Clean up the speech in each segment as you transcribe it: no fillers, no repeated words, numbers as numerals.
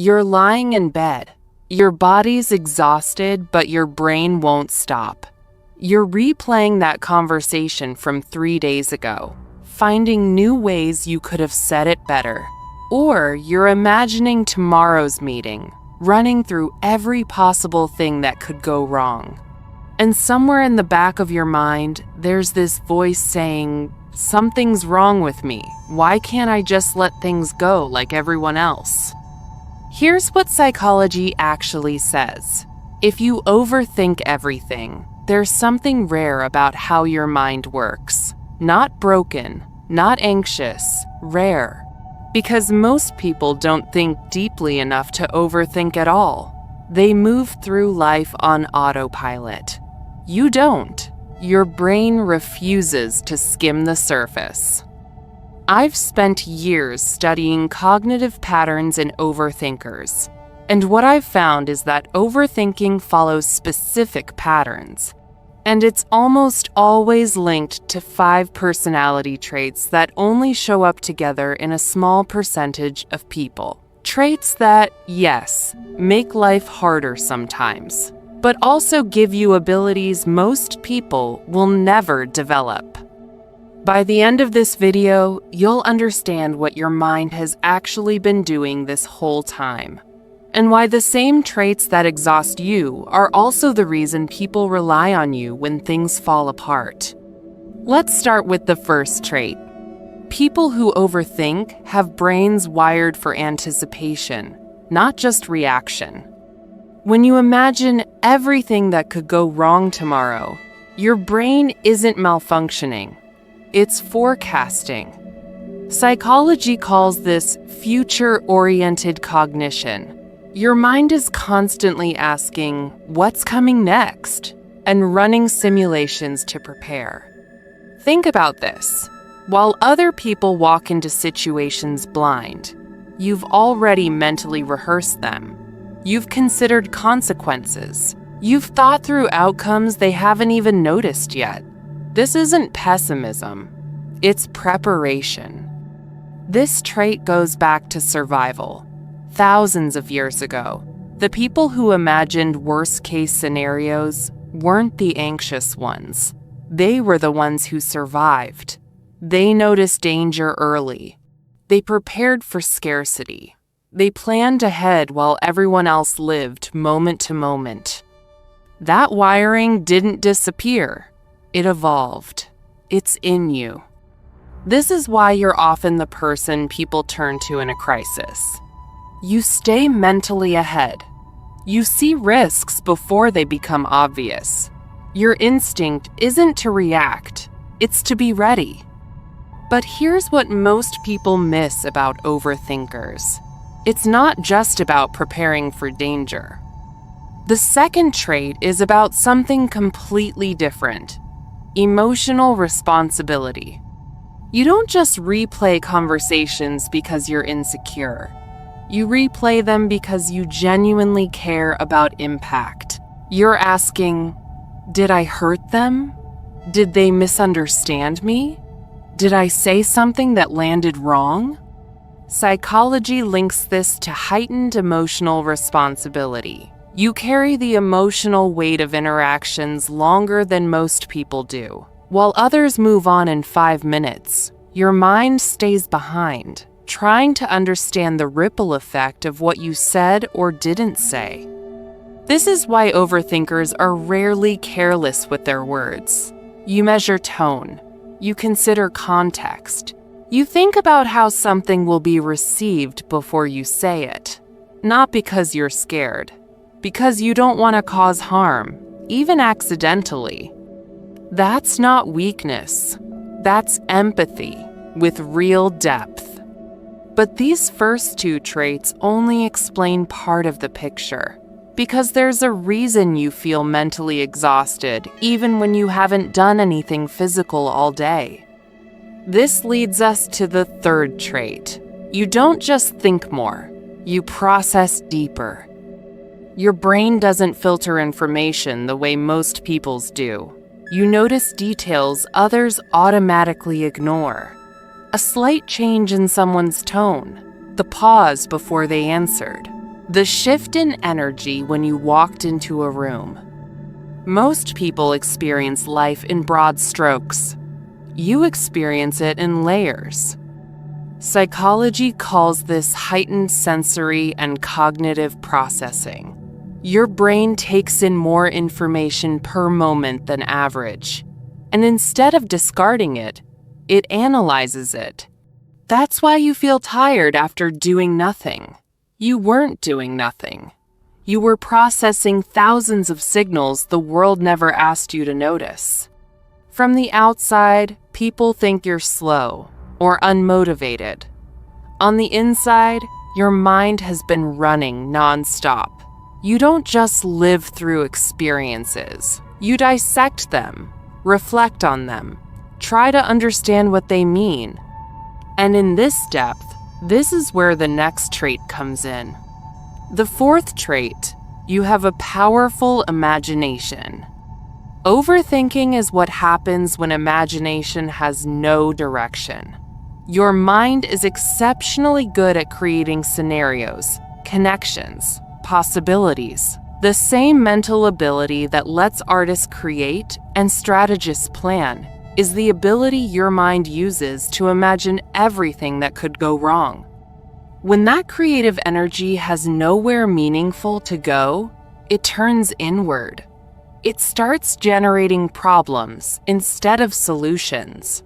You're lying in bed. Your body's exhausted, but your brain won't stop. You're replaying that conversation from 3 days ago, finding new ways you could have said it better. Or you're imagining tomorrow's meeting, running through every possible thing that could go wrong. And somewhere in the back of your mind, there's this voice saying, "Something's wrong with me. Why can't I just let things go like everyone else?" Here's what psychology actually says. If you overthink everything, there's something rare about how your mind works. Not broken, not anxious, rare. Because most people don't think deeply enough to overthink at all. They move through life on autopilot. You don't. Your brain refuses to skim the surface. I've spent years studying cognitive patterns in overthinkers, and what I've found is that overthinking follows specific patterns, and it's almost always linked to 5 personality traits that only show up together in a small percentage of people. Traits that, yes, make life harder sometimes, but also give you abilities most people will never develop. By the end of this video, you'll understand what your mind has actually been doing this whole time, and why the same traits that exhaust you are also the reason people rely on you when things fall apart. Let's start with the first trait. People who overthink have brains wired for anticipation, not just reaction. When you imagine everything that could go wrong tomorrow, your brain isn't malfunctioning. It's forecasting. Psychology calls this future-oriented cognition. Your mind is constantly asking, what's coming next? And running simulations to prepare. Think about this. While other people walk into situations blind, you've already mentally rehearsed them. You've considered consequences. You've thought through outcomes they haven't even noticed yet. This isn't pessimism, it's preparation. This trait goes back to survival. Thousands of years ago, the people who imagined worst-case scenarios weren't the anxious ones. They were the ones who survived. They noticed danger early. They prepared for scarcity. They planned ahead while everyone else lived moment to moment. That wiring didn't disappear. It evolved. It's in you. This is why you're often the person people turn to in a crisis. You stay mentally ahead. You see risks before they become obvious. Your instinct isn't to react, it's to be ready. But here's what most people miss about overthinkers. It's not just about preparing for danger. The second trait is about something completely different. Emotional responsibility. You don't just replay conversations because you're insecure. You replay them because you genuinely care about impact. You're asking, did I hurt them? Did they misunderstand me? Did I say something that landed wrong? Psychology links this to heightened emotional responsibility. You carry the emotional weight of interactions longer than most people do. While others move on in 5 minutes, your mind stays behind, trying to understand the ripple effect of what you said or didn't say. This is why overthinkers are rarely careless with their words. You measure tone. You consider context. You think about how something will be received before you say it. Not because you're scared, because you don't want to cause harm, even accidentally. That's not weakness. That's empathy with real depth. But these first 2 traits only explain part of the picture, because there's a reason you feel mentally exhausted even when you haven't done anything physical all day. This leads us to the third trait. You don't just think more, you process deeper. Your brain doesn't filter information the way most people's do. You notice details others automatically ignore. A slight change in someone's tone, the pause before they answered, The shift in energy when you walked into a room. Most people experience life in broad strokes. You experience it in layers. Psychology calls this heightened sensory and cognitive processing. Your brain takes in more information per moment than average, and instead of discarding it, it analyzes it. That's why you feel tired after doing nothing. You weren't doing nothing. You were processing thousands of signals the world never asked you to notice. From the outside, people think you're slow or unmotivated. On the inside, your mind has been running nonstop. You don't just live through experiences. You dissect them, reflect on them, try to understand what they mean. And in this depth, this is where the next trait comes in. The fourth trait, you have a powerful imagination. Overthinking is what happens when imagination has no direction. Your mind is exceptionally good at creating scenarios, connections, possibilities. The same mental ability that lets artists create and strategists plan is the ability your mind uses to imagine everything that could go wrong. When that creative energy has nowhere meaningful to go, it turns inward. It starts generating problems instead of solutions.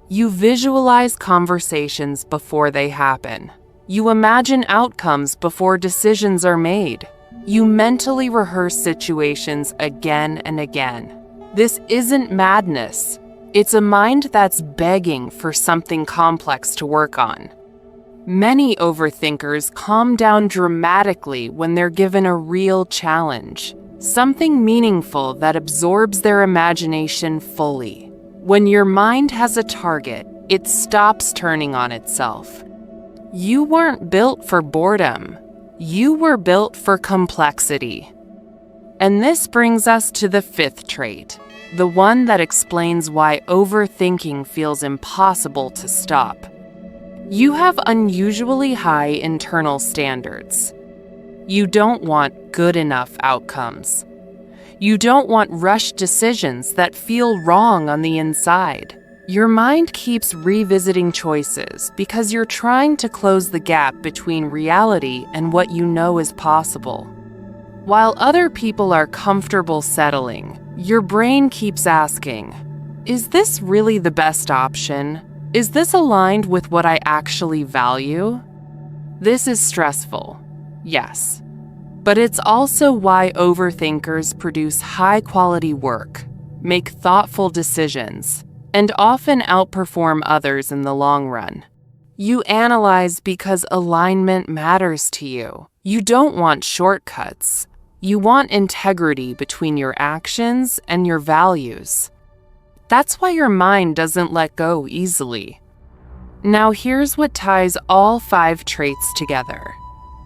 You visualize conversations before they happen. You imagine outcomes before decisions are made. You mentally rehearse situations again and again. This isn't madness. It's a mind that's begging for something complex to work on. Many overthinkers calm down dramatically when they're given a real challenge, something meaningful that absorbs their imagination fully. When your mind has a target, it stops turning on itself. You weren't built for boredom. You were built for complexity. And this brings us to the fifth trait, the one that explains why overthinking feels impossible to stop. You have unusually high internal standards. You don't want good enough outcomes. You don't want rushed decisions that feel wrong on the inside. Your mind keeps revisiting choices because you're trying to close the gap between reality and what you know is possible. While other people are comfortable settling, your brain keeps asking, is this really the best option? Is this aligned with what I actually value? This is stressful, yes. But it's also why overthinkers produce high-quality work, make thoughtful decisions, and often outperform others in the long run. You analyze because alignment matters to you. You don't want shortcuts. You want integrity between your actions and your values. That's why your mind doesn't let go easily. Now here's what ties all 5 traits together.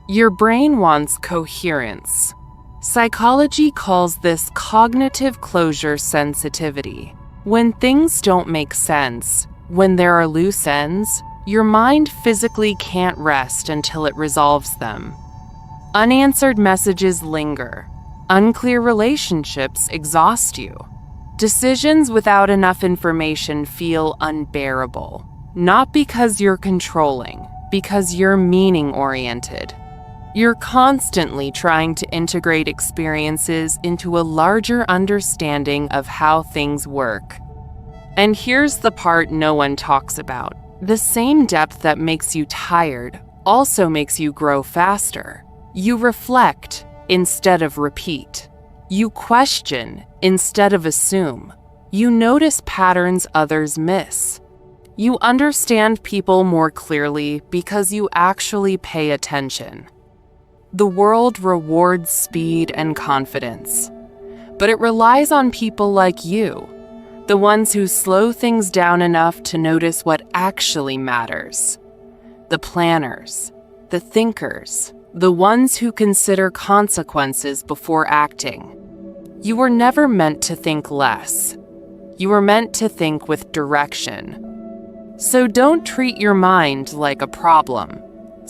Your brain wants coherence. Psychology calls this cognitive closure sensitivity. When things don't make sense, when there are loose ends, your mind physically can't rest until it resolves them. Unanswered messages linger. Unclear relationships exhaust you. Decisions without enough information feel unbearable. Not because you're controlling, because you're meaning-oriented. You're constantly trying to integrate experiences into a larger understanding of how things work. And here's the part no one talks about. The same depth that makes you tired also makes you grow faster. You reflect instead of repeat. You question instead of assume. You notice patterns others miss. You understand people more clearly because you actually pay attention. The world rewards speed and confidence, but it relies on people like you, the ones who slow things down enough to notice what actually matters. The planners, the thinkers, the ones who consider consequences before acting. You were never meant to think less. You were meant to think with direction. So don't treat your mind like a problem.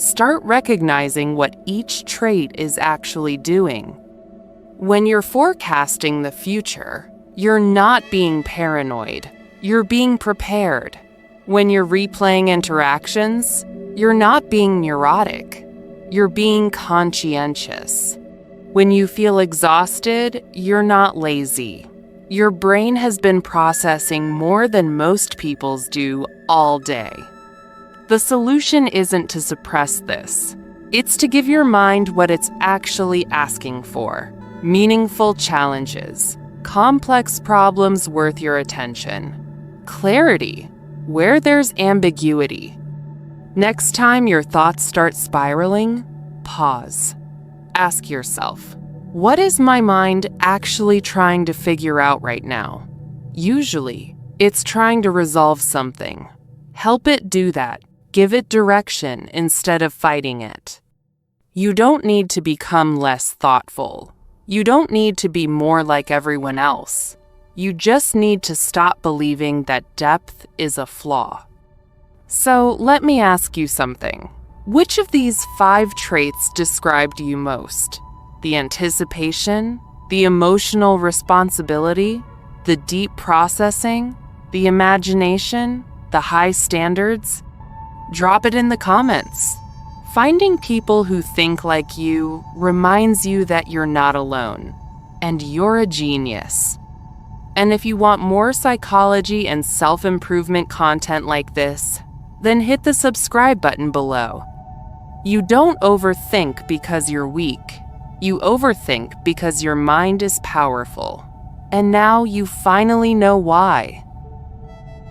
Start recognizing what each trait is actually doing. When you're forecasting the future, you're not being paranoid. You're being prepared. When you're replaying interactions, you're not being neurotic. You're being conscientious. When you feel exhausted, you're not lazy. Your brain has been processing more than most people's do all day. The solution isn't to suppress this. It's to give your mind what it's actually asking for: meaningful challenges, complex problems worth your attention, clarity where there's ambiguity. Next time your thoughts start spiraling, pause. Ask yourself, what is my mind actually trying to figure out right now? Usually, it's trying to resolve something. Help it do that. Give it direction instead of fighting it. You don't need to become less thoughtful. You don't need to be more like everyone else. You just need to stop believing that depth is a flaw. So let me ask you something. Which of these 5 traits described you most? The anticipation, the emotional responsibility, the deep processing, the imagination, the high standards? Drop it in the comments. Finding people who think like you reminds you that you're not alone, and you're a genius. And if you want more psychology and self-improvement content like this, then hit the subscribe button below. You don't overthink because you're weak. You overthink because your mind is powerful. And now you finally know why.